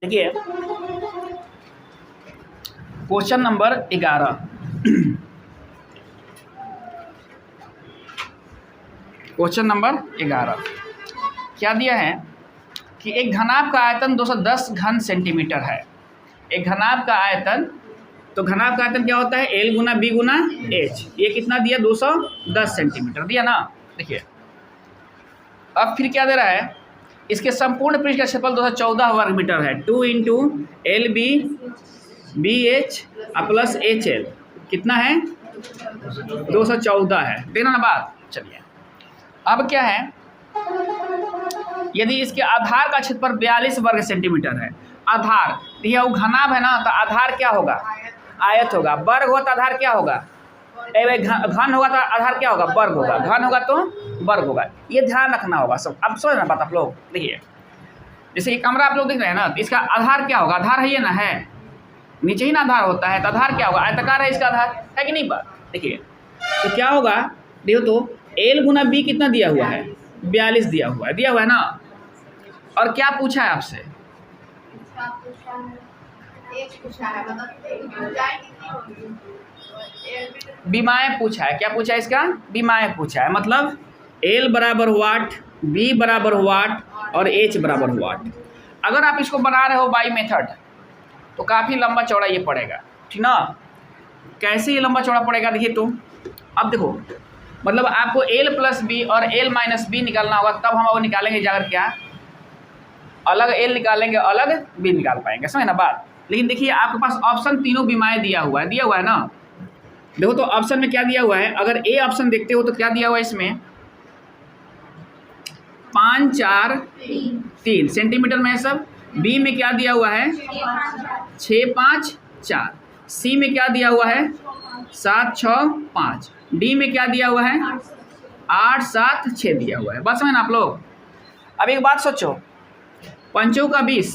देखिए question number 11। Question number 11 क्या दिया है कि एक घनाभ का आयतन 210 घन सेंटीमीटर है। एक घनाभ का आयतन, तो घनाभ का आयतन क्या होता है? L गुना B गुना H। ये कितना दिया? 210 सेंटीमीटर दिया ना। देखिए अब फिर क्या दे रहा है, इसके संपूर्ण पृष्ठ का क्षेत्रफल 214 वर्ग मीटर है। 2 into LB BH plus HL कितना है? 214 है। देखना ना बात। चलिए अब क्या है, यदि इसके आधार का क्षेत्रफल 42 वर्ग सेंटीमीटर है। आधार देखिए वो घनाभ है ना, तो आधार क्या होगा? आयत होगा। वर्ग होगा तो आधार क्या होगा? घन होगा तो आधार क्या होगा? वर्ग होगा। घन होगा तो वर्ग होगा। ये ध्यान रखना होगा सब। अब समझ ना बात आप लोग। देखिए जैसे ये कमरा आप लोग देख रहे हैं ना, तो इसका आधार क्या होगा? आधार है ये ना, है नीचे ही ना आधार होता है, तो आधार क्या होगा? आयताकार है इसका आधार, है कि नहीं बात? देखिए तो क्या होगा, देखो तो L गुना B कितना दिया हुआ है? 42 दिया हुआ है। दिया हुआ है ना। और क्या पूछा है आपसे? विमाएं पूछा है। क्या पूछा है इसका? विमाएं पूछा है। मतलब L बराबर वाट, B बराबर वाट और H बराबर वाट। अगर आप इसको बना रहे हो बाई मेथड तो काफ़ी लंबा चौड़ा ये पड़ेगा, ठीक ना। कैसे ये लंबा चौड़ा पड़ेगा देखिए तो अब देखो, मतलब आपको L प्लस बी और L माइनस बी निकालना होगा, तब हम वो निकालेंगे जाकर क्या, अलग L निकालेंगे अलग B निकाल पाएंगे। समझे ना बात। लेकिन देखिए आपके पास ऑप्शन तीनों विमाएं दिया हुआ है। दिया हुआ है ना। देखो तो ऑप्शन में क्या दिया हुआ है, अगर A ऑप्शन देखते हो तो क्या दिया हुआ है इसमें? 5 4 3 सेंटीमीटर में है सब। B में क्या दिया हुआ है? 6 5 4। C में क्या दिया हुआ है? 7 6 5। D में क्या दिया हुआ है? 8 7 6 दिया हुआ है। बस समझ ना आप लोग। अब एक बात सोचो, पंचों का 20,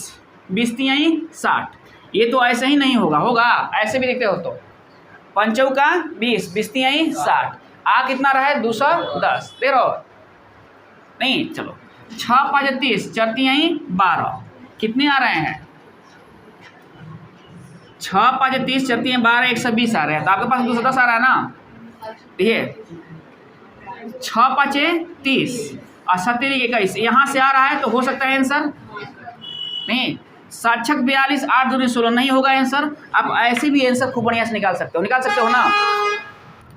20 तिहाई 60। ये तो ऐसे ही नहीं होगा, होगा ऐसे भी देखते हो तो पंचों का 20, 20 तिहाई 60। आ कितना रहा है? 210 दे रहो नहीं। चलो 6 5 30, 4 तिहाई 12। कितने आ रहे हैं? 6 5 30, 4 तिहाई 12, 120 आ रहे हैं। तो आपके पास 210 आ रहा है ना। देखिए 6 5 30 और 7 21, यहाँ से आ रहा है तो हो सकता है आंसर नहीं। 7 6 42, 8 2 16 नहीं होगा आंसर। आप ऐसे भी आंसर खूब बढ़िया से निकाल सकते हो। निकाल सकते हो ना?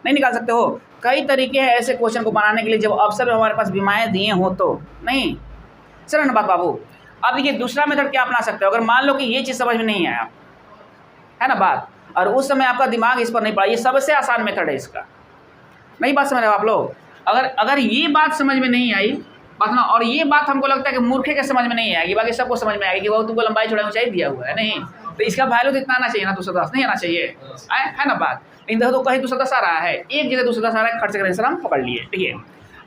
नहीं निकाल सकते हो? कई तरीके हैं ऐसे क्वेश्चन को बनाने के लिए, जब अवसर में हमारे पास विमाएं दिए हो तो। नहीं सर ना बात बाबू। अब देखिए दूसरा मेथड क्या अपना सकते हो, अगर मान लो कि ये चीज़ समझ में नहीं आया, है ना बात, और उस समय आपका दिमाग इस पर नहीं पड़ा, ये सबसे आसान मेथड है इसका। नहीं बात समझ रहे हो आप लोग? अगर ये बात समझ में नहीं आई बात ना, और ये बात हमको लगता है कि मूर्खे के समझ में नहीं आएगी, बाकी सबको समझ में आएगी कि वो तुमको लंबाई चौड़ाई ऊंचाई दिया हुआ है। नहीं तो इसका वैल्यू तो इतना आना चाहिए ना, 210 नहीं आना चाहिए, है ना बात। लेकिन देखो तो कहीं 210 आ रहा है, एक जगह 210 आ रहा है, खर्च का आंसर हम पकड़ लिए। ठीक है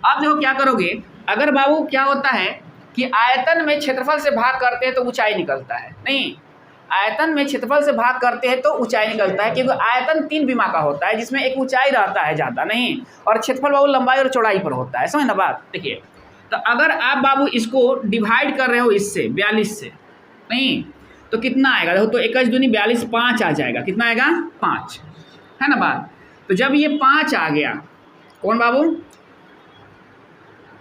आप देखो क्या करोगे, अगर बाबू क्या होता है कि आयतन में क्षेत्रफल से भाग करते हैं तो ऊंचाई निकलता है। नहीं आयतन में क्षेत्रफल से भाग करते हैं तो ऊंचाई निकलता है, क्योंकि आयतन 3 विमा का होता है, जिसमें एक ऊंचाई रहता है ज़्यादा नहीं, और क्षेत्रफल बाबू लंबाई और चौड़ाई पर होता है। समझ ना बात। देखिए तो अगर आप बाबू इसको डिवाइड कर रहे हो इससे 42 से, नहीं तो कितना आएगा? देखो तो 21 दूनी 42, 5 आ जाएगा। कितना आएगा? 5, है ना बात। तो जब ये 5 आ गया, कौन बाबू,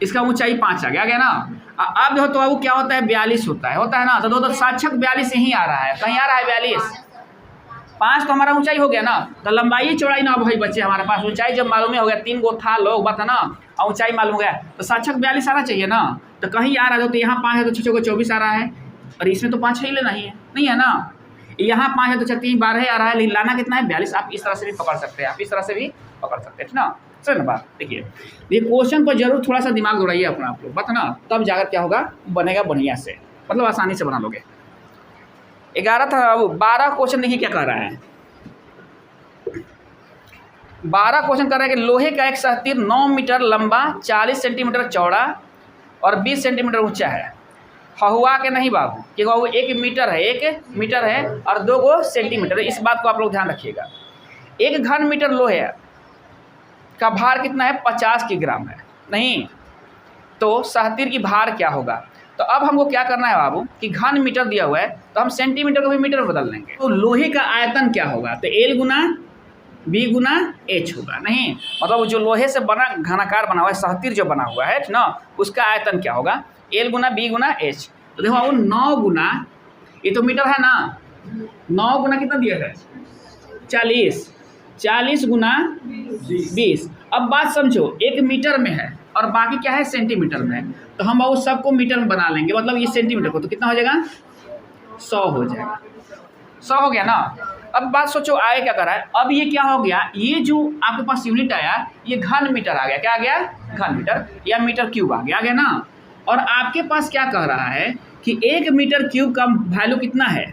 इसका ऊंचाई 5 आ गया ना। अब देखो तो बाबू क्या होता है? 42 होता है ना। तो 7 6 42 यहीं आ रहा है, कहीं आ रहा है 42। 5 तो हमारा ऊंचाई हो गया ना, तो लंबाई चौड़ाई ना भाई बच्चे हमारे पास। ऊंचाई जब मालूम हो गया, 3 गो था लोग बात है ना, और ऊंचाई मालूम हो गया, तो 7 6 42 आना चाहिए ना। तो कहीं आ रहा है, तो यहाँ 5 है तो 6 को 24 आ रहा है, और इसमें तो 5 ही लेना ही है, नहीं है ना। यहाँ 5 है तो 6 3 12 आ रहा है, लेकिन लाना कितना है? 42। आप इस तरह से भी पकड़ सकते हैं, आप इस तरह से भी पकड़ सकते हैं, ठीक ना। सर ना बात। देखिए ये क्वेश्चन पर जरूर थोड़ा सा दिमाग दौड़ाइए अपना आप लोग, बात ना, तब जाकर क्या होगा, बनेगा बढ़िया से, मतलब आसानी से बना लोगे। 11 था अब 12 क्वेश्चन देखिए क्या कर रहा है। 12 क्वेश्चन कर रहा है कि लोहे का एक सहतीर 9 मीटर लंबा, 40 सेंटीमीटर चौड़ा और 20 सेंटीमीटर ऊंचा है। हहुआ के नहीं बाबू, कि बाबू 1 मीटर है, 1 मीटर है और 2 गो सेंटीमीटर है। इस बात को आप लोग ध्यान रखिएगा। 1 घन मीटर लोहे का भार कितना है? 50 किलोग्राम है। नहीं तो सहतीर की भार क्या होगा? तो तो अब हमको क्या करना है बाबू कि घन मीटर दिया हुआ है तो हम सेंटीमीटर को भी मीटर में बदल देंगे। तो लोहे का आयतन क्या होगा, तो L गुना B गुना H होगा। नहीं मतलब जो लोहे से बना घनाकार बना हुआ है, सहतिर जो बना हुआ है ना, उसका आयतन क्या होगा, L गुना B गुना H। तो देखो बाबू 9 गुना, ये तो मीटर है ना, 9 गुना कितना दिया है 40, 40 गुना 20। अब बात समझो, 1 मीटर में है और बाकी क्या है सेंटीमीटर में है, तो हम वो सबको मीटर में बना लेंगे, मतलब ये सेंटीमीटर को, तो कितना हो जाएगा 100 हो जाएगा। 100 हो गया ना। अब बात सोचो आगे क्या कर रहा है, अब ये क्या हो गया, ये जो आपके पास यूनिट आया ये घन मीटर आ गया, क्या आ गया घन मीटर या मीटर क्यूब आ गया ना। और आपके पास क्या कह रहा है कि 1 मीटर क्यूब का वैल्यू कितना है,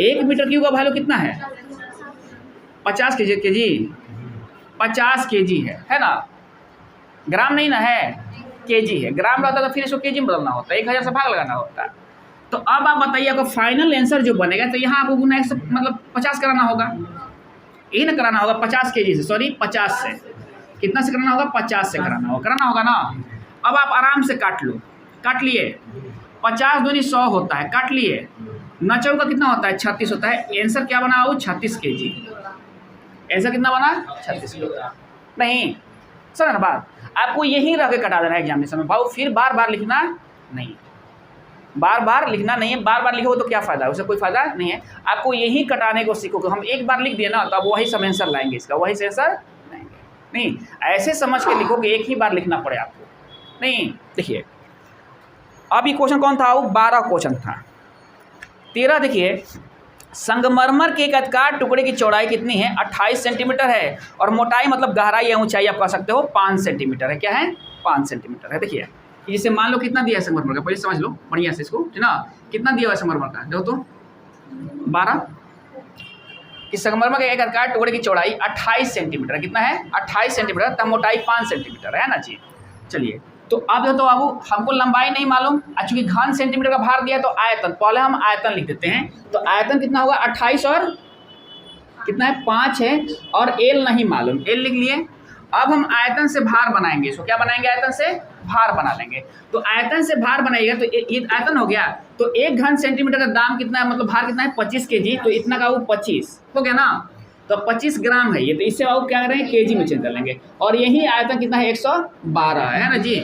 1 मीटर क्यूब का वैल्यू कितना है 50 केजी, 50 केजी है ना, ग्राम नहीं ना है, केजी है। ग्राम रहता तो फिर इसको केजी में बदलना होता है, 1000 से भाग लगाना होता है। तो अब आप बताइए आपका फाइनल आंसर जो बनेगा, तो यहाँ आपको गुना 100 मतलब 50 कराना होगा, यही ना कराना होगा 50 केजी से, सॉरी 50 से, कितना से कराना होगा 50 से कराना होगा ना। अब आप आराम से काट लो, काट लिए, 50 दूनी 100 होता है, काट लिए, 9 चौका कितना होता है 36 होता है। आंसर क्या बना वो 36 केजी। आंसर कितना बना 36 केजी। नहीं समझ ना बात, आपको यही रह के कटा देना है एग्जामिनेशन में भाव, फिर बार बार लिखना नहीं, बार बार लिखना नहीं है। बार बार लिखो तो क्या फ़ायदा है, उससे कोई फ़ायदा नहीं है। आपको यही कटाने को सीखोगे, हम एक बार लिख दिए ना तो अब वही सब आंसर लाएंगे, इसका वही से आंसर लाएंगे। नहीं ऐसे समझ के लिखो कि एक ही बार लिखना पड़े आपको। नहीं देखिए अब ये क्वेश्चन कौन था, वो 12 क्वेश्चन था। 13 देखिए, संगमरमर के एक आयताकार टुकड़े की चौड़ाई कितनी है 28 सेंटीमीटर है, और मोटाई मतलब गहराई या ऊंचाई आप कह सकते हो 5 सेंटीमीटर है। क्या है 5 सेंटीमीटर है। देखिए जैसे मान लो कितना दिया है संगमरमर का, पहले समझ लो बढ़िया से इसको, है ना, कितना दिया हुआ है संगमरमर का, देखो तो 12, इस संगमरमर के एक आयताकार टुकड़े की चौड़ाई 28 सेंटीमीटर है। कितना है 28 सेंटीमीटर, तब मोटाई 5 सेंटीमीटर है ना जी। चलिए तो अब जो तो बाबू हमको लंबाई नहीं मालूम, चूंकि घन सेंटीमीटर का भार दिया तो आयतन, पहले हम आयतन लिख देते हैं। तो आयतन कितना होगा 28 और कितना है 5 है, और एल नहीं मालूम, एल लिख लिए। अब हम आयतन से भार बनाएंगे, इसको क्या बनाएंगे, आयतन से भार बना लेंगे। तो आयतन से भार बनाइएगा तो ये आयतन हो गया, तो 1 घन सेंटीमीटर का दाम कितना है, मतलब भार कितना है 25 केजी, तो इतना का वो 25 हो गया ना, तो 25 ग्राम है ये, तो इससे आप क्या करेंगे केजी में चेंज कर लेंगे। और यही आयतन कितना है 112 है ना जी,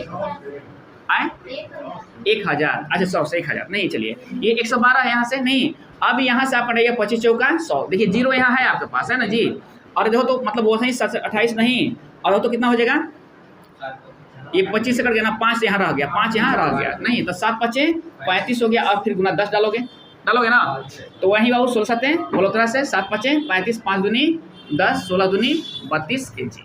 आए 1000, अच्छा 100 से 1000 नहीं, चलिए ये 112 है यहाँ से नहीं। अब यहाँ से आप कटाइएगा 25 चौका 100, देखिए 0 यहाँ है आपके पास है ना जी, और देखो तो मतलब वो नहीं 28 नहीं, और तो कितना हो जाएगा, ये 25 से कट गया ना, 5 यहाँ रह गया, 5 यहाँ रह गया नहीं, तो 7 5 35 हो गया। अब फिर गुना 10 डालोगे ना, तो वही बाबू 16 7 बोलो तरह से 7 5 35, 5 दूनी 10, 16 दूनी 32 केजी,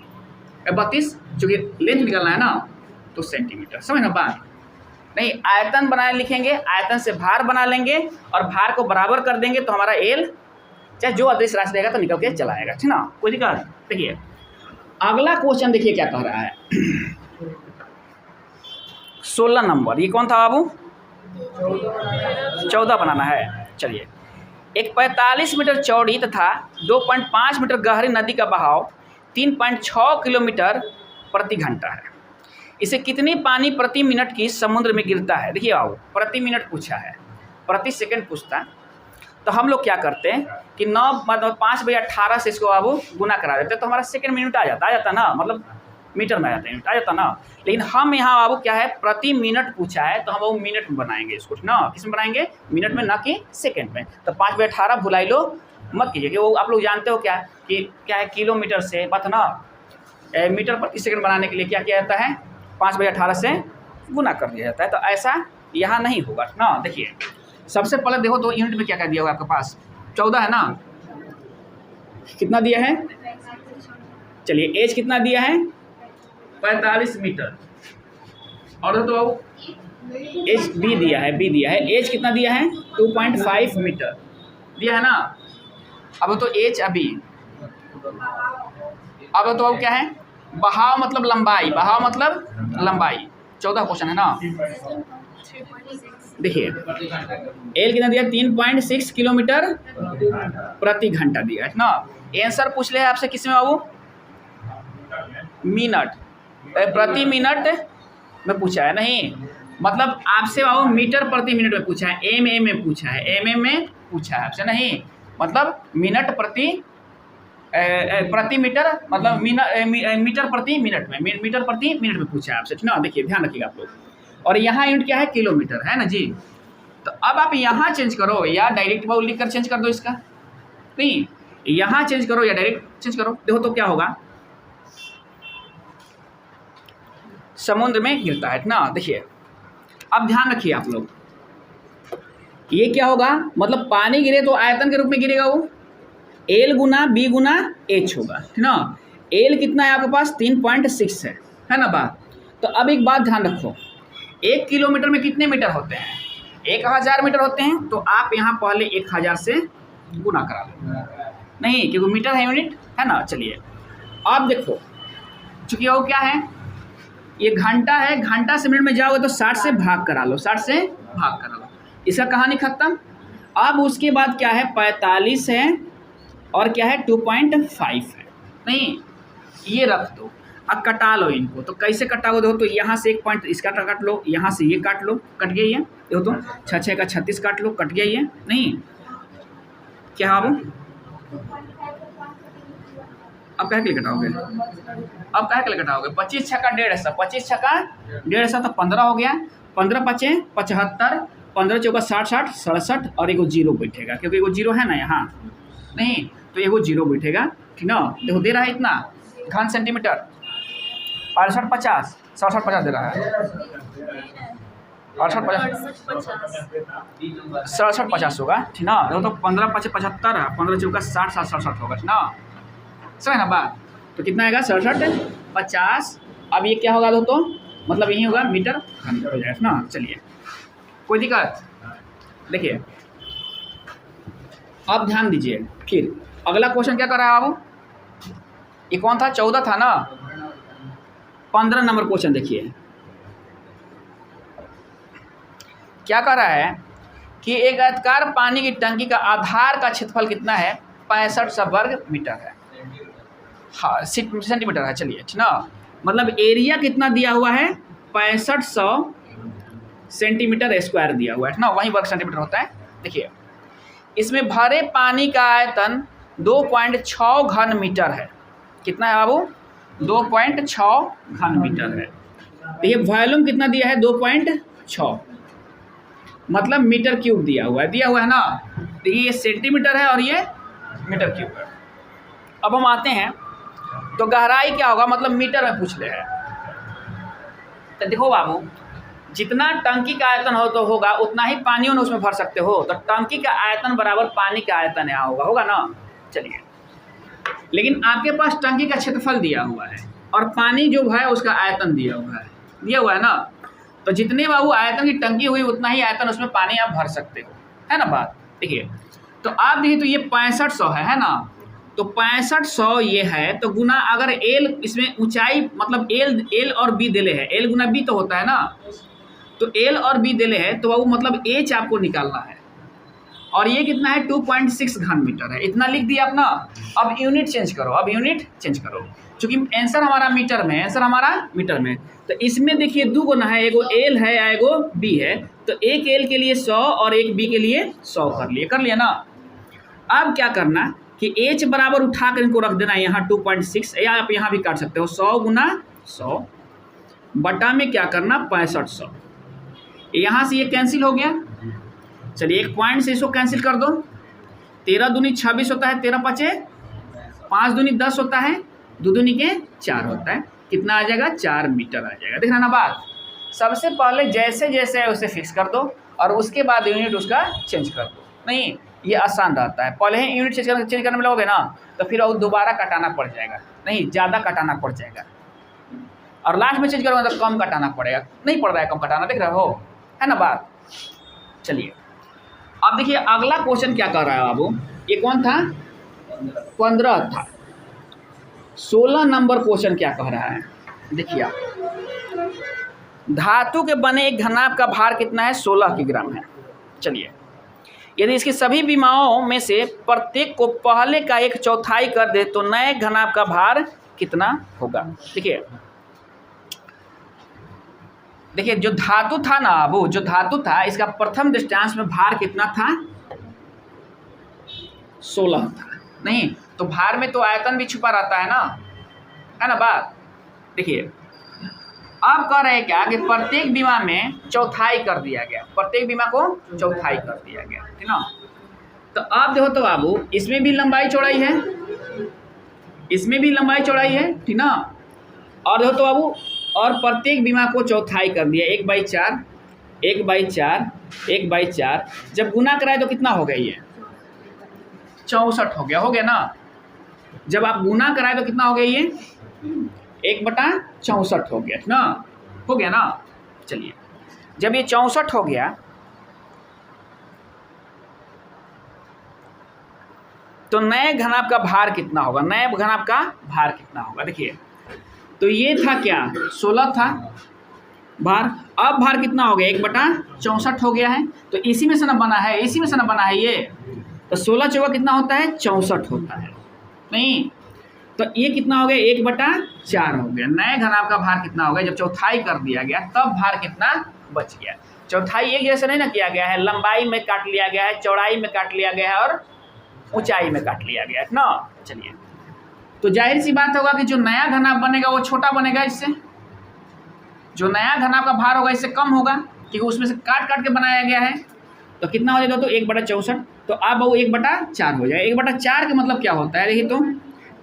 32 चूँकि लेंथ निकालना है ना, तो सेंटीमीटर, समझ ना बात। नहीं आयतन बनाए लिखेंगे, आयतन से भार बना लेंगे और भार को बराबर कर देंगे, तो हमारा एल चाहे जो अदृश्य राशि रहेगा तो निकल के चला आएगा, ठीक ना, कोई दिक्कत। देखिए अगला क्वेश्चन देखिए क्या कह रहा है 16 नंबर, ये कौन था बाबू 14 बनाना है। चलिए एक 45 मीटर चौड़ी तथा 2.5 मीटर गहरी नदी का बहाव 3.6 किलोमीटर प्रति घंटा है, इसे कितनी पानी प्रति मिनट की समुद्र में गिरता है। देखिए बाबू प्रति मिनट पूछा है, प्रति सेकंड पूछता, तो हम लोग क्या करते हैं कि 9 मतलब 5/18 से इसको बाबू गुना करा देते, तो हमारा सेकंड मिनट आ जाता ना, मतलब मीटर में आ जाता ना। लेकिन हम यहाँ बाबू क्या है प्रति मिनट पूछा है, तो हम वो मिनट में बनाएंगे इसको ना, किस में बनाएंगे मिनट में, ना कि सेकंड में। तो 5/18 भुलाई लो मत कीजिए, कि वो आप लोग जानते हो क्या कि क्या है किलोमीटर से बात ना, मीटर प्रति सेकंड बनाने के लिए क्या किया जाता है 5/18 से गुना कर दिया जाता है। तो ऐसा यहाँ नहीं होगा ना। देखिए सबसे पहले देखो तो यूनिट में क्या क्या दिया होगा आपके पास 14 है ना, कितना दिया है, चलिए एज कितना दिया है 45 मीटर, और तो एच बी दिया है, एच कितना दिया है 2.5 मीटर दिया है ना। अब तो एच अभी, अब तो अब क्या है बहाव मतलब लंबाई, 14 क्वेश्चन है ना। देखिए एल कितना दिया 3.6 किलोमीटर प्रति घंटा दिया है ना। आंसर पूछ ले आपसे किसमें बाबू मिनट, प्रति मिनट में पूछा है नहीं, मतलब आपसे बाबू मीटर प्रति मिनट में पूछा है, एम में पूछा है, एम में पूछा है आपसे, नहीं मतलब मिनट प्रति मीटर, मतलब मीटर प्रति मिनट में, मीटर प्रति मिनट में पूछा है आपसे ना। देखिए ध्यान रखिएगा आप लोग। और यहाँ यूनिट क्या है, किलोमीटर है ना जी। तो अब आप यहाँ चेंज करो या डायरेक्ट बाबू लिख कर चेंज कर दो इसका, नहीं यहाँ चेंज करो या डायरेक्ट चेंज करो। देखो तो क्या होगा, समुद्र में गिरता है ना। देखिए अब ध्यान रखिए आप लोग, ये क्या होगा, मतलब पानी गिरे तो आयतन के रूप में गिरेगा वो, एल गुना बी गुना एच होगा, ठीक ना। एल कितना है आपके पास, 3.6 है ना बात। तो अब एक बात ध्यान रखो, 1 किलोमीटर में कितने मीटर होते हैं, 1000 मीटर होते हैं। तो आप यहाँ पहले 1000 से गुना करा लो, नहीं क्योंकि मीटर है यूनिट है ना। चलिए अब देखो, चूंकि वो क्या है, ये घंटा है, घंटा से मिनट में जाओगे तो 60 से भाग करा लो, 60 से भाग करा लो, इसका कहानी खत्म। अब उसके बाद क्या है, 45 है और क्या है 2.5 है, नहीं ये रख दो। अब कटा लो इनको, तो कैसे कटाओगे, देखो तो यहाँ से 1 पॉइंट इसका काट लो, यहाँ से ये काट लो, कट गया ये, देखो तो 6 6 का 36 काट लो, कट गया ये, नहीं क्या अब कह के कटाओगे, अब कह के कटाओगे, 25 छक्का 150, 25 छक्का 150 तो 15 हो गया, 15 पचे 75, 15 चौका 60 60 67 और एगो जीरो बैठेगा, क्योंकि एगो जीरो है ना यहाँ, नहीं तो एगो जीरो बैठेगा, ठीक ना। देखो दे रहा है इतना घन सेंटीमीटर, 68 50 67 50 दे रहा है, 67 50 होगा, ठीक ना। देखो तो 15 पचे 75, 15 चौका 60 60 67 होगा, ठीक ना, समझ ना बात। तो कितना आएगा 67 50। अब ये क्या होगा दोस्तों, मतलब यही होगा मीटर हो जाएगा ना। चलिए कोई दिक्कत, देखिए अब ध्यान दीजिए। फिर अगला क्वेश्चन क्या कर रहा है बाबू, ये कौन था, 14 था ना, 15 नंबर क्वेश्चन देखिए क्या कर रहा है कि एक आयताकार पानी की टंकी का आधार का क्षेत्रफल कितना है, 6500 वर्ग मीटर है, हाँ सेंटीमीटर है। चलिए ठीक ना, मतलब एरिया कितना दिया हुआ है, 6500 सेंटीमीटर स्क्वायर दिया हुआ है ना, वहीं वर्ग सेंटीमीटर होता है। देखिए इसमें भरे पानी का आयतन 2.6 घन मीटर है, कितना है बाबू, 2.6 घन मीटर है। देखिए वॉल्यूम कितना दिया है, 2.6, मतलब मीटर क्यूब दिया हुआ है ना। देखिए ये सेंटीमीटर है और ये मीटर क्यूब है। अब हम आते हैं तो गहराई क्या होगा, मतलब मीटर में पूछ ले है। तो देखो बाबू, जितना टंकी का आयतन हो तो होगा उतना ही पानी उसमें भर सकते हो, तो टंकी का आयतन बराबर पानी का आयतन यहाँ होगा ना। चलिए लेकिन आपके पास टंकी का क्षेत्रफल दिया हुआ है और पानी जो है उसका आयतन दिया हुआ है ना। तो जितने बाबू आयतन की टंकी हुई उतना ही आयतन उसमें पानी आप भर सकते हो, है ना बात। देखिए तो आप देखिए तो ये 6500 है ना, तो 6500 ये है, तो गुना अगर एल इसमें ऊंचाई, मतलब एल और बी दिले है, एल गुना बी तो होता है ना, तो एल और बी दिले है तो वो मतलब एच आपको निकालना है, और ये कितना है 2.6 घन मीटर है, इतना लिख दिया अपना। अब यूनिट चेंज करो, चूंकि आंसर हमारा मीटर में है, तो इसमें देखिए 2 गुना है, एगो एल है एगो बी है, तो एक एल के लिए 100 और एक बी के लिए 100 कर लिया ना। अब क्या करना कि एच बराबर उठा कर इनको रख देना यहाँ 2.6, या आप यहाँ भी काट सकते हो, 100 गुना 100 बटा में क्या करना 6500, यहाँ से ये कैंसिल हो गया। चलिए एक पॉइंट से इसको कैंसिल कर दो, 13 दूनी 26 होता है, 13 पचे 5 दूनी 10 होता है, 2 दूनी के 4 होता है, कितना आ जाएगा 4 मीटर आ जाएगा। देखना ना बात, सबसे पहले जैसे जैसे है उसे फिक्स कर दो और उसके बाद यूनिट उसका चेंज कर दो। नहीं ये आसान रहता है, पहले ही यूनिट चेंज करने में लगोगे ना तो फिर और दोबारा कटाना पड़ जाएगा, नहीं ज़्यादा कटाना पड़ जाएगा, और लास्ट में चेंज करोगे तो कम कटाना पड़ेगा, नहीं पड़ रहा है कम कटाना, देख रहे हो, है ना बात। चलिए अब देखिए अगला क्वेश्चन क्या कर रहा है बाबू, ये कौन था 15 था, 16 नंबर क्वेश्चन क्या कह रहा है। देखिए आप, धातु के बने एक घनाभ का भार कितना है 16 किलोग्राम है। चलिए यदि इसकी सभी विमाओं में से प्रत्येक को पहले का 1/4 कर दे तो नए घनाभ का भार कितना होगा। देखिए देखिए जो धातु था ना, वो जो धातु था इसका प्रथम दृष्टांश में भार कितना था? 16 था। नहीं तो भार में तो आयतन भी छुपा रहता है ना बात। देखिए अब कह रहे हैं क्या कि प्रत्येक बीमा में चौथाई कर दिया गया, प्रत्येक बीमा को चौथाई कर दिया गया, ठीक ना। तो अब देखो तो बाबू इसमें भी लंबाई चौड़ाई है, इसमें भी लंबाई चौड़ाई है, ठीक ना। और देखो तो बाबू और प्रत्येक बीमा को चौथाई कर दिया, 1/4 1/4 1/4। जब गुना कराए तो कितना हो गया? ये 64 हो गया ना। जब आप गुना कराए तो कितना हो गया? ये 1/64 हो गया ना, चलिए जब ये 64 हो गया तो नए घनाभ का भार कितना होगा? नए घनाभ का भार कितना होगा? देखिए तो ये था क्या? 16 था भार, अब भार कितना हो गया? 1/64 हो गया है। तो इसी में से ना बना है, इसी में से ना बना है ये। तो 16 चौका कितना होता है? 64 होता है। नहीं तो ये कितना हो गया? 1/4 हो गया। नए घनाभ का भार कितना हो गया? जब चौथाई कर दिया गया तब भार कितना बच गया? चौथाई एक जैसे नहीं ना किया गया है, लंबाई में काट लिया गया है, चौड़ाई में काट लिया गया है और ऊंचाई में काट लिया गया है ना। चलिए तो जाहिर सी बात होगा कि जो नया घनाभ बनेगा वो छोटा बनेगा इससे, जो नया घनाभ का भार होगा इससे कम होगा क्योंकि उसमें से काट काट के बनाया गया है। तो कितना हो जाएगा? तो 1/64। तो अब वो 1/4 हो जाएगा। 1/4 का मतलब क्या होता है? देखिए तो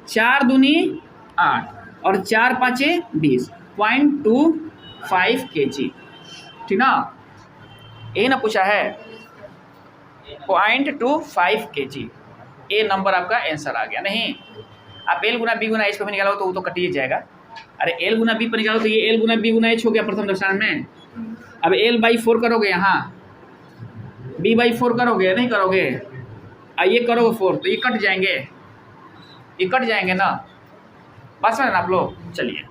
4 दूनी 8 और 4 पाँचे 20, 0.25 kg, ठीक ना। ये ना पूछा है 0.25 kg, ये नंबर आपका आंसर आ गया। नहीं आप एल गुना बी गुना एच पर भी निकालो तो वो तो कट ही जाएगा। अरे एल गुना बी पर निकालो तो ये एल गुना बी गुना एच हो गया प्रथम दृष्टांत में। अब l/4 करोगे, यहाँ b/4 करोगे, नहीं करोगे? ये करोगे 4 तो ये कट जाएंगे, ये कट जाएंगे ना। बात समझ ना आप लोग। चलिए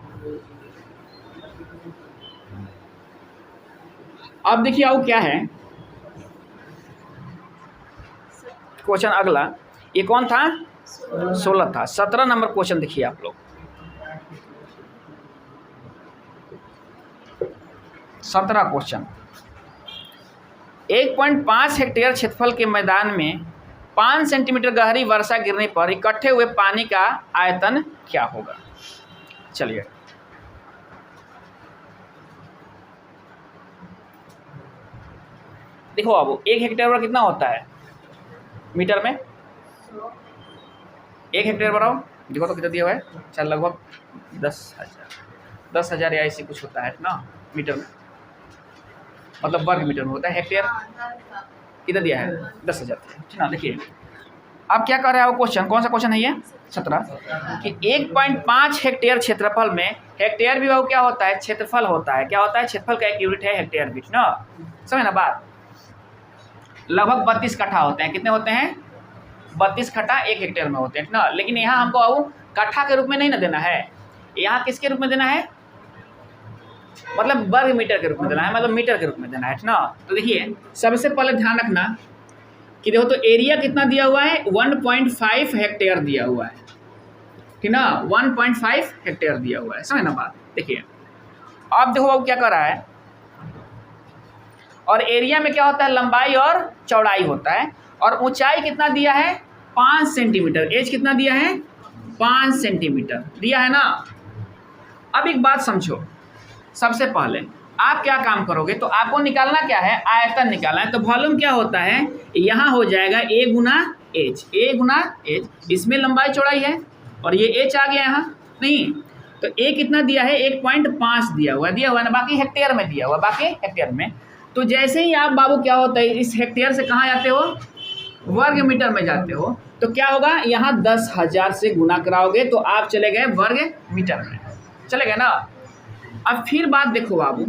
अब देखिए आओ क्या है क्वेश्चन अगला। ये कौन था? 16 था। 17 नंबर क्वेश्चन देखिए आप लोग। 17 क्वेश्चन। 1.5 हेक्टेयर क्षेत्रफल के मैदान में 5 सेंटीमीटर गहरी वर्षा गिरने पर इकट्ठे हुए पानी का आयतन क्या होगा? चलिए देखो अब 1 हेक्टेयर पर कितना होता है मीटर में? 1 हेक्टेयर बढ़ाओ, देखो तो कितना दिया हुआ है? चल लगभग 10,000 या ऐसे कुछ होता है ना मीटर में, मतलब वर्ग मीटर में होता है। हेक्टेयर कितना दिया है? 10,000, ठीक ना। देखिए अब क्या कर रहा है वो क्वेश्चन, कौन सा क्वेश्चन है ये? 17 कि 1.5 हेक्टेयर क्षेत्रफल में, हेक्टेयर भी वो क्या होता है? क्षेत्रफल होता है। क्या होता है? क्षेत्रफल का एक यूनिट है हेक्टेयर भी ना, समझ ना बात। लगभग 32 कट्ठा होते हैं। कितने होते हैं? 32 कट्ठा 1 हेक्टेयर में होते हैं ना। लेकिन यहाँ हमको अब कट्ठा के रूप में नहीं ना देना है, यहाँ किसके रूप में देना है? मतलब वर्ग मीटर के रूप में देना है, मतलब मीटर के रूप में देना है ना। तो देखिए सबसे पहले ध्यान रखना कि देखो तो एरिया कितना दिया हुआ है? 1.5 हेक्टेयर दिया हुआ है, ठीक ना। 1.5 हेक्टेयर दिया हुआ है, समझ ना बात। देखिए अब देखो अब क्या कर रहा है, और एरिया में क्या होता है? लंबाई और चौड़ाई होता है। और ऊंचाई कितना दिया है? 5 सेंटीमीटर। एज कितना दिया है? 5 सेंटीमीटर दिया है ना। अब एक बात समझो, सबसे पहले आप क्या काम करोगे? तो आपको निकालना क्या है? आयतन निकालना है। तो वॉल्यूम क्या होता है? यहाँ हो जाएगा a Guna H, a Guna H. इसमें लंबाई चौड़ाई है और ये एच आ गया यहाँ, नहीं तो a कितना दिया है? 1.5 दिया हुआ है ना, बाकी हेक्टेयर में दिया हुआ, बाकी हेक्टेयर में। तो जैसे ही आप बाबू क्या होता है इस हेक्टेयर से कहाँ जाते हो? वर्ग मीटर में जाते हो। तो क्या होगा? यहाँ 10,000 से गुना कराओगे तो आप चले गए वर्ग मीटर में, चले गए ना। अब फिर बात देखो बाबू,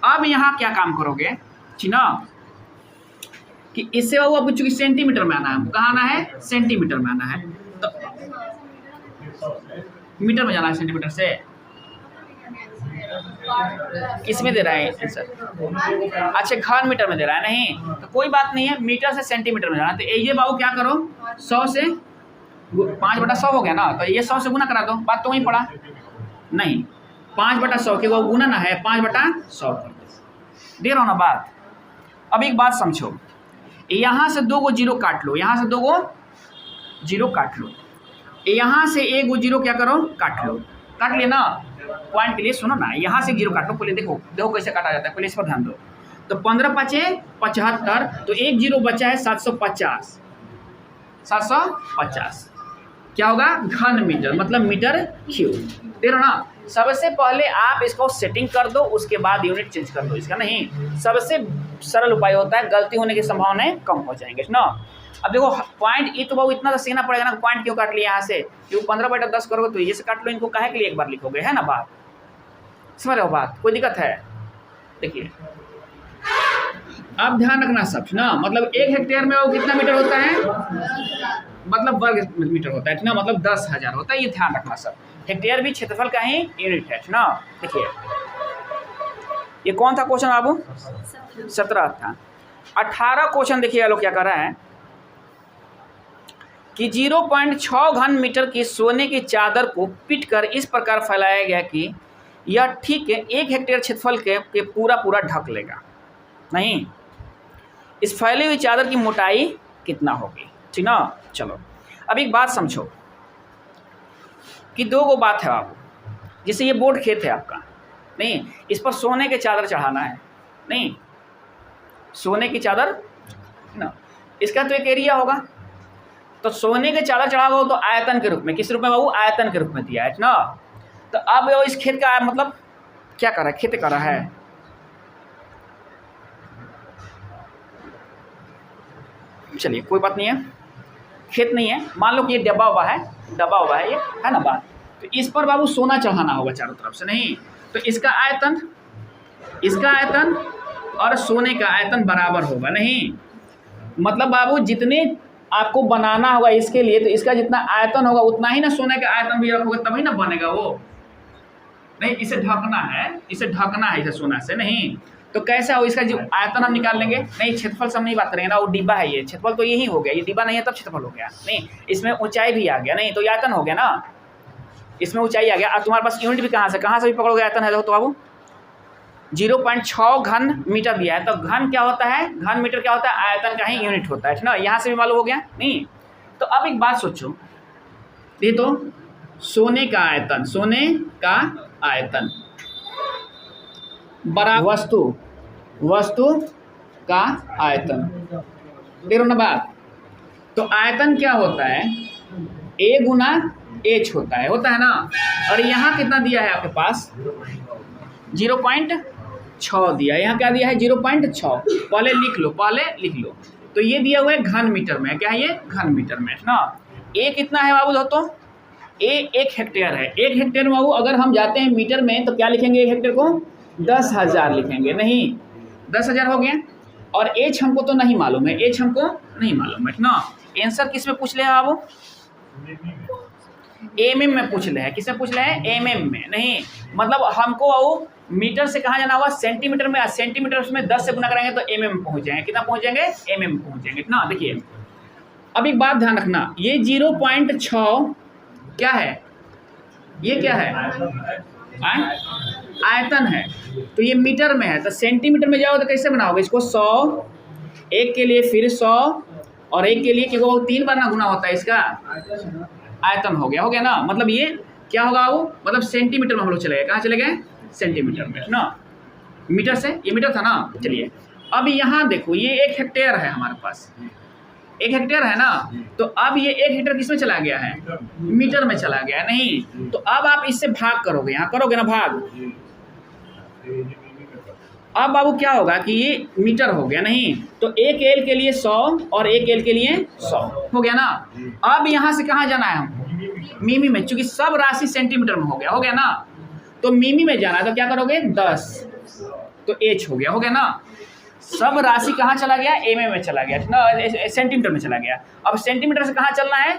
अब यहाँ क्या काम करोगे ना कि इससे बाबू अब चूंकि सेंटीमीटर में आना है, कहाँ आना है? सेंटीमीटर में आना है। तो मीटर में जाना है सेंटीमीटर से। किसमें दे रहा है आंसर? अच्छा घन मीटर में दे रहा है, नहीं तो कोई बात नहीं है, मीटर से सेंटीमीटर में जाना। तो ये बाबू क्या करो, 100 से 5/100 हो गया ना, तो ये 100 से गुना करा दो। बात तो वहीं पड़ा नहीं, 5/100 के वो गुना ना है 5/100 कर दो। दे रहा हूँ ना बात। अब एक बात समझो, यहाँ से 2 गो जीरो काट लो, यहाँ से 2 गो जीरो काट लो, यहाँ से 1 गो जीरो क्या करो काट लो, काट लिया ना। पॉइंट के लिए सुनो ना, यहाँ से जीरो काट लो पहले, देखो देखो कैसे काटा जाता है, पहले इस पर ध्यान दो। तो 15×5 = 75, तो 1 जीरो बचा है 750, 750 क्या होगा घन मीटर, मतलब मीटर क्यूब। दे रहा ना। सबसे पहले आप इसको सेटिंग कर दो, उसके बाद यूनिट चेंज कर दो इसका। नहीं, सबसे सरल उपाय होता है, गलती होने की संभावनाएं कम हो जाएंगे ना। अब देखो पॉइंट ये तो बहुत इतना तो सीखना पड़ेगा ना, पॉइंट क्यों काट लिया यहाँ से, क्योंकि 15/10 करोगे तो ये से काट लो, इनको काहे के लिए एक बार लिखोगे, है ना बात, समझ रहे हो बात, कोई दिक्कत है। देखिए अब ध्यान रखना सब ना, मतलब 1 हेक्टेयर में वो कितना मीटर होता है, मतलब वर्ग मीटर होता है ना, मतलब 10,000 होता है, ये ध्यान रखना सब। हेक्टेयर भी क्षेत्रफल का ही यूनिट है ना। देखिए ये कौन था क्वेश्चन बाबू, 17 था। 18 क्वेश्चन देखिए लोग क्या कर रहा है कि 0.6 घन मीटर की सोने की चादर को पीटकर इस प्रकार फैलाया गया कि यह ठीक है 1 हेक्टेयर क्षेत्रफल के पूरा ढक लेगा। नहीं, इस फैली हुई चादर की मोटाई कितना होगी, ठीक ना। चलो अब एक बात समझो कि 2 गो बात है बाबू, जैसे ये बोर्ड खेत है आपका, नहीं इस पर सोने के चादर चढ़ाना है, नहीं सोने की चादर ना, इसका तो एक एरिया होगा, तो सोने के चादर चढ़ा हो तो आयतन के रूप में, किस रूप में बाबू, आयतन के रूप में दिया है ना। तो अब वो इस खेत का मतलब क्या कर रहा है, खेत कर रहा है, चलिए कोई बात नहीं है, खेत नहीं है, मान लो कि ये दबा हुआ है ये, है ना बात। तो इस पर बाबू सोना चढ़ाना होगा चारों तरफ से, नहीं तो इसका आयतन और सोने का आयतन बराबर होगा। नहीं मतलब बाबू जितने आपको बनाना होगा इसके लिए, तो इसका जितना आयतन होगा उतना ही ना सोने का आयतन भी रखोगे तभी ना बनेगा वो। नहीं इसे ढकना है इसे सोना से, नहीं तो कैसा हो, इसका जो आयतन हम निकाल लेंगे। नहीं क्षेत्रफल से हम नहीं बात करेंगे ना, वो डिब्बा है, ये क्षेत्रफल तो यही हो गया, ये डिब्बा नहीं है तब क्षेत्रफल हो गया। नहीं इसमें ऊंचाई भी आ गया, नहीं तो आयतन हो गया ना, इसमें ऊंचाई आ गया। और तुम्हारे पास यूनिट भी कहाँ से भी पकड़ोगे आयतन है तो बाबू 0.6 घन मीटर दिया है। तो घन क्या होता है, घन मीटर क्या होता है, आयतन का ही यूनिट होता है ना, यहाँ से भी मालूम हो गया। नहीं तो अब एक बात सोचो, ये तो सोने का आयतन बराबर वस्तु का आयतन, देखो ना बात। तो आयतन क्या होता है, A गुना H होता है ना। और यहाँ कितना दिया है आपके पास, 0.6 दिया है, यहाँ क्या दिया है 0.6, पहले लिख लो। तो ये दिया हुआ है घन मीटर में, क्या है ये घन मीटर में ना। A कितना है बाबू, तो A 1 हेक्टेयर है। 1 हेक्टेयर में बाबू अगर हम जाते हैं मीटर में तो क्या लिखेंगे, 1 हेक्टेयर को 10,000 लिखेंगे। नहीं 10,000 हो गया। और H हमको तो नहीं मालूम है, ना। आंसर किस में पूछ ले बाबू, mm में पूछ ले है, किस में पूछ ले है, mm में। नहीं मतलब हमको वो मीटर से कहाँ जाना होगा, सेंटीमीटर में। सेंटीमीटर उसमें 10 से गुना करेंगे तो mm पहुँच जाएंगे, कितना पहुँच जाएंगे, mm पहुँच जाएंगे ना। देखिए अब एक बात ध्यान रखना, ये 0.6 क्या है, ये क्या है, आयतन है। तो ये मीटर में है, तो सेंटीमीटर में जाओ तो कैसे बनाओगे इसको, 100, एक के लिए फिर 100 और एक के लिए, क्योंकि वो 3 बार ना गुना होता है, इसका आयतन हो गया ना। मतलब ये क्या होगा वो, मतलब सेंटीमीटर में हम लोग चले गए, कहाँ चले गए, सेंटीमीटर में ना। मीटर से, ये मीटर था ना। चलिए अब यहाँ देखो, ये 1 हेक्टेयर है हमारे पास, 1 हेक्टेयर है ना। तो अब ये 1 हेक्टेयर किस में चला गया है, मीटर में चला गया। नहीं तो अब आप इससे भाग करोगे, यहाँ करोगे ना भाग। अब बाबू क्या होगा कि ये मीटर हो गया। नहीं तो 1 एल के लिए 100 और 1 एल के लिए 100 हो गया ना। अब यहाँ से कहाँ जाना है हमको, मिमी में, चूंकि सब राशि सेंटीमीटर में हो गया ना। तो मिमी में जाना है तो क्या करोगे 10, तो H हो गया ना। सब राशि कहाँ चला गया, mm में चला गया ना, सेंटीमीटर में चला गया। अब सेंटीमीटर से कहाँ चलना है,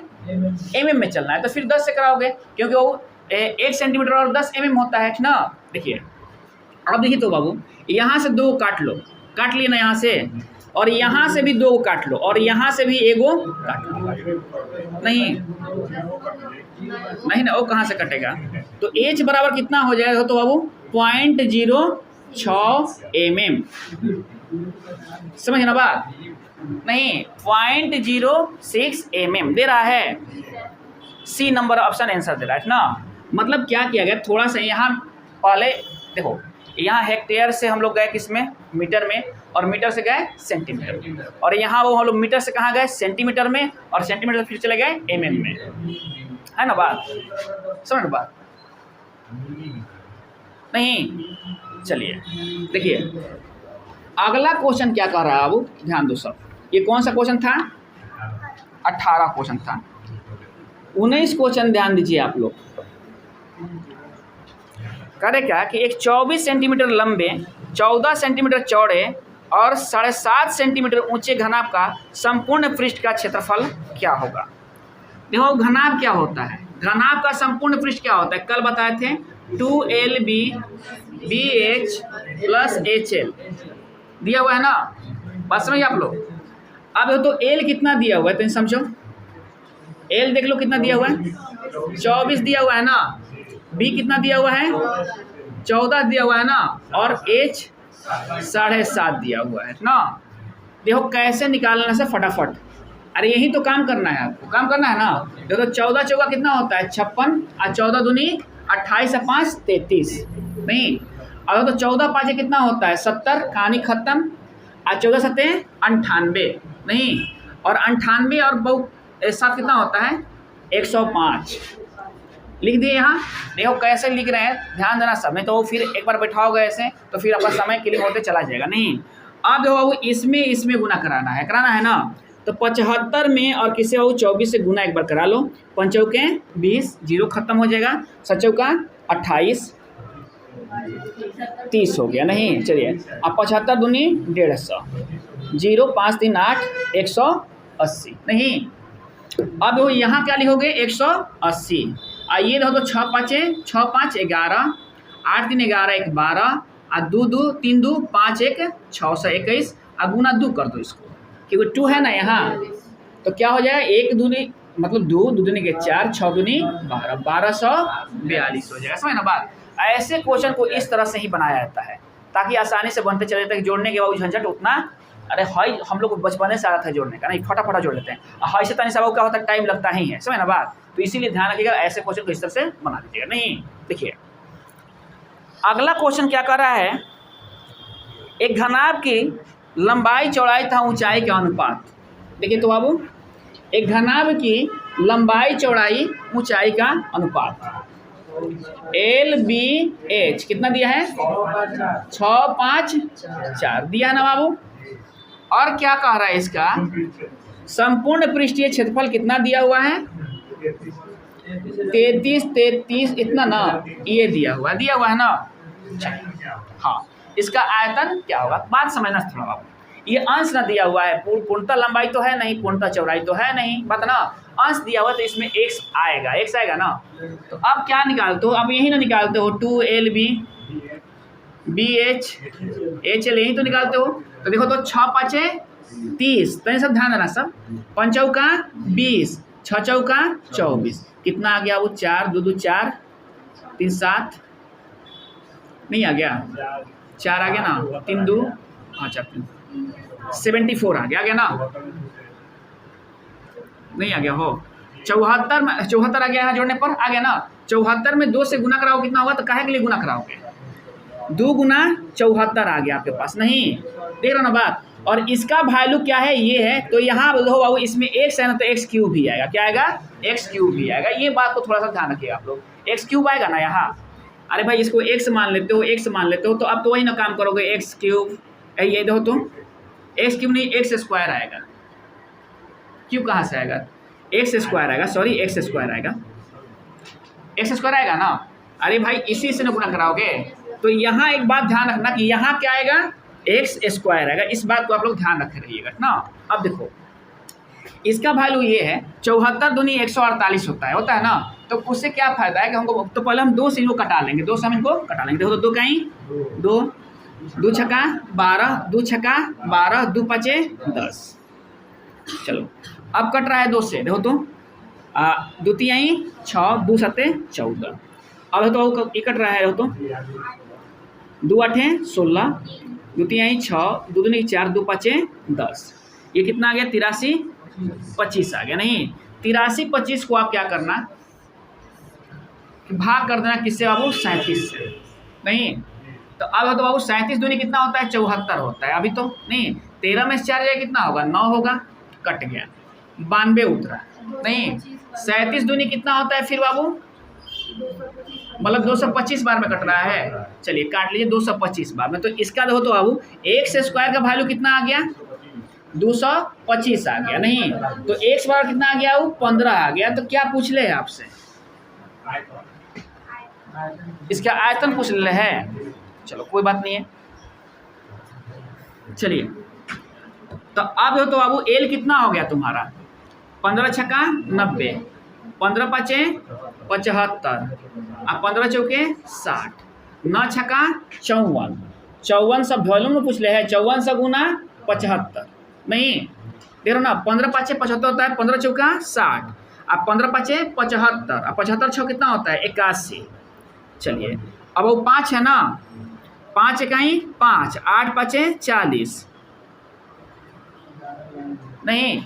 mm में चलना है। तो फिर 10 से कराओगे, क्योंकि वो 1 सेंटीमीटर और 10 mm होता है ना। देखिए अब देखिए तो बाबू यहाँ से 2 काट लो, काट लिए ना यहाँ से। और यहाँ से भी 2 को काट लो और यहाँ से भी एगो काट लो। नहीं नहीं ना, वो कहाँ से कटेगा? तो h बराबर कितना हो जाएगा तो बाबू 0.06 mm। समझ ना बात? नहीं 0.06 mm दे रहा है। सी नंबर ऑप्शन आंसर दे रहा है ना। मतलब क्या किया गया, थोड़ा सा यहाँ पहले देखो, यहाँ हेक्टेयर से हम लोग गए किसमें, मीटर में, और मीटर से गए सेंटीमीटर में, और यहाँ वो हम लोग मीटर से कहाँ गए, सेंटीमीटर में, और सेंटीमीटर से फिर चले गए mm में, है ना बात? समझ ना बात? नहीं चलिए देखिए अगला क्वेश्चन क्या कह रहा है अब ध्यान दो सब। ये कौन सा क्वेश्चन था? 18 क्वेश्चन था। 19 क्वेश्चन ध्यान दीजिए आप लोग। करे क्या कि एक 24 सेंटीमीटर लंबे, 14 सेंटीमीटर चौड़े और 7.5 सेंटीमीटर ऊंचे घनाभ का संपूर्ण पृष्ठ का क्षेत्रफल क्या होगा? देखो घनाभ क्या होता है, घनाभ का संपूर्ण पृष्ठ क्या होता है, कल बताए थे 2LB BH प्लस HL दिया हुआ है ना, बात समझिए आप लोग। अब तो L कितना दिया हुआ है तो समझो, L देख लो कितना दिया हुआ है, 24 दिया हुआ है ना, B कितना दिया हुआ है, 14 दिया हुआ है ना, और H 7.5 दिया हुआ है ना। देखो कैसे निकालने से फटाफट, अरे यही तो काम करना है आपको, काम करना है ना। देखो 14 चौका कितना होता है 56, और 14 दूनी 28 और 5 33, नहीं और तो 14 5 कितना होता है 70, कहानी खत्म, और 14 7 98, नहीं और 98 और बहुत साथ कितना होता है 105 लिख दिए यहाँ। देखो कैसे लिख रहे हैं, ध्यान देना सब, नहीं तो फिर एक बार बैठाओगे ऐसे तो फिर अपना समय क्लिक होते चला जाएगा। नहीं अब देखो वो इसमें गुना कराना है ना, तो 75 में और किसी वो 24 से गुना एक बार करा लो, 5 चौके 20, 0 खत्म हो जाएगा, 7 चौका 28, 30 हो गया। नहीं चलिए अब 75 दूनी 150, 0 5 3 8 180, नहीं अब वो यहाँ क्या लिखोगे 180। आइए देखो तो 6 5 11, 8 3 11 1 12, और 2 2 3 2 5 1 621, और गुना 2 कर दो इसको, क्योंकि 2 है ना यहाँ, तो क्या हो जाएगा 1 दूनी मतलब 2 2 दूनी के 4, 6 दूनी 12, 1242 हो जाएगा। समझ ना बात? ऐसे क्वेश्चन को इस तरह से ही बनाया जाता है ताकि आसानी से बनते चले जाते हैं। जोड़ने के बाद झंझट उतना, अरे हाई हम लोग को बचपने से आ रहा था जोड़ने का, नहीं फटाफट जोड़ लेते हैं, हाई से तनी सब क्या होता है टाइम लगता ही है। समझ ना बात? तो इसीलिए ध्यान रखिएगा ऐसे क्वेश्चन को इस तरह से बना दीजिएगा। नहीं देखिए अगला क्वेश्चन क्या कर रहा है, एक घनाभ की लंबाई चौड़ाई तथा ऊंचाई का अनुपात। देखिए तो बाबू एक घनाभ की लंबाई चौड़ाई ऊंचाई का अनुपात LBH कितना दिया है 6 5 4 दिया है ना बाबू। और क्या कह रहा है इसका संपूर्ण पृष्ठीय क्षेत्रफल कितना दिया हुआ है 33 इतना ना, ये दिया हुआ है ना। हाँ इसका आयतन क्या होगा, बात समझना थोड़ा बाबू। ये अंश ना दिया हुआ है, पूर्णतः लंबाई तो है नहीं, पूर्णतः चौड़ाई तो है नहीं, बात ना अंश दिया हुआ तो इसमें x आएगा ना। तो अब क्या निकालते हो, अब यही ना निकालते हो 2LB BH HL यही तो निकालते हो। तो देखो तो 6 5 30, तो ये सब ध्यान देना सब, 5 चौका 20, 6 चौका 24, कितना आ गया वो 4 2 2 4 3 7, नहीं आ गया 4 आ गया ना, 3 2 अच्छा 74 आ गया ना, नहीं आ गया हो 74 में 74 आ गया यहाँ जोड़ने पर आ गया ना। 74 में 2 से गुना कराओ कितना होगा, तो काहे के लिए गुना कराओगे 2 गुना 74 आ गया आपके पास, नहीं देख रहे ना बात। और इसका वैल्यू क्या है ये है, तो यहाँ देखो बाबू इसमें x है ना, तो x क्यूब भी आएगा, क्या आएगा x क्यूब भी आएगा। ये बात को थोड़ा सा ध्यान रखिएगा आप लोग, x क्यूब आएगा ना यहाँ। अरे भाई इसको x मान लेते हो तो अब तो वही ना काम करोगे x क्यूब, ये देखो तो x क्यूब नहीं x स्क्वायर आएगा, क्यूब कहाँ से आएगा x स्क्वायर आएगा, सॉरी x स्क्वायर आएगा, x स्क्वायर आएगा ना। अरे भाई इसी से ना गुना कराओगे, तो यहाँ एक बात ध्यान रखना कि यहाँ क्या आएगा x स्क्वायर आएगा, इस बात को आप लोग ध्यान रखे रहिएगा ना। अब देखो इसका वैल्यू ये है 74 दूनी 148 होता है ना। तो उससे क्या फायदा है कि हमको, तो पहले हम 2 से इनको कटा लेंगे, 2 से हम इनको कटा लेंगे। देखो तो 2 कहीं 2 दो छक्का 12, दो छक्का 12, दो पाँचे 10। चलो अब कट रहा है 2 से, देखो तो दो तिहाई 6, दो सत्ते 14। अब तो ये कट रहा है, देखो तो 2 आठे 16, दो तिहाई 6, दो दूनी 4, दो पाँचे 10। ये कितना आ गया? 83 25 आ गया। नहीं, 83 25 को आप क्या करना, भाग कर देना किससे बाबू? 37 से। नहीं तो अब तो बाबू 37 दूनी कितना होता है? 74 होता है। अभी तो नहीं, 13 में से 4 जाए कितना होगा? 9 होगा, कट गया, 92 उतरा। नहीं, 37 दूनी कितना होता है फिर बाबू? मतलब 225 बार में कट रहा है। चलिए काट लीजिए 225 बार में। तो इसका देखो तो बाबू एक्स स्क्वायर का वैल्यू कितना आ गया? 225 आ गया। नहीं तो एक्स बार कितना आ गया? वो 15 आ गया। तो क्या पूछ ले आपसे? इसका आयतन पूछ ले है। चलो कोई बात नहीं है। चलिए तो अब तो बाबू एल कितना हो गया तुम्हारा? 15 छक्का 90, 15 पाँचे 75, और 15 चौके 60, 9 छक्का 54, 54 सब वॉल्यूम में पूछ ले है। 54 से गुना 75। नहीं देखो ना, 15 पाँचे 75 होता है, 15 चौका 60, और 15 पाँचे 75, और 75 छः कितना होता है? 81। चलिए अब वो 5 है ना, 5 इकाई 5, 8 पाँचे 40, नहीं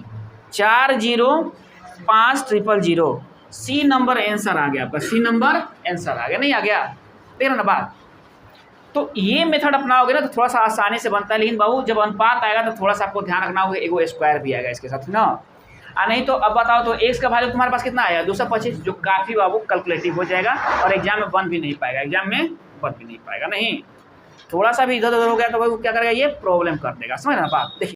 405000। सी नंबर आंसर आ गया आपका, सी नंबर आंसर आ गया। नहीं आ गया? देख रहे ना बात। तो ये मेथड अपनाओगे ना तो थोड़ा सा आसानी से बनता है। लेकिन बाबू जब अनुपात आएगा तो थोड़ा सा आपको ध्यान रखना होगा, एगो स्क्वायर भी आएगा इसके साथ ना। नहीं तो अब बताओ तो एक्स का वैल्यू तुम्हारे पास कितना आया? 225, जो काफ़ी बाबू कैलकुलेटिव हो जाएगा और एग्जाम में बन भी नहीं पाएगा, एग्जाम में बन भी नहीं पाएगा। नहीं थोड़ा सा भी इधर उधर हो गया तो भाई क्या करेगा? ये प्रॉब्लम कर देगा। समझ ना बात? देखिए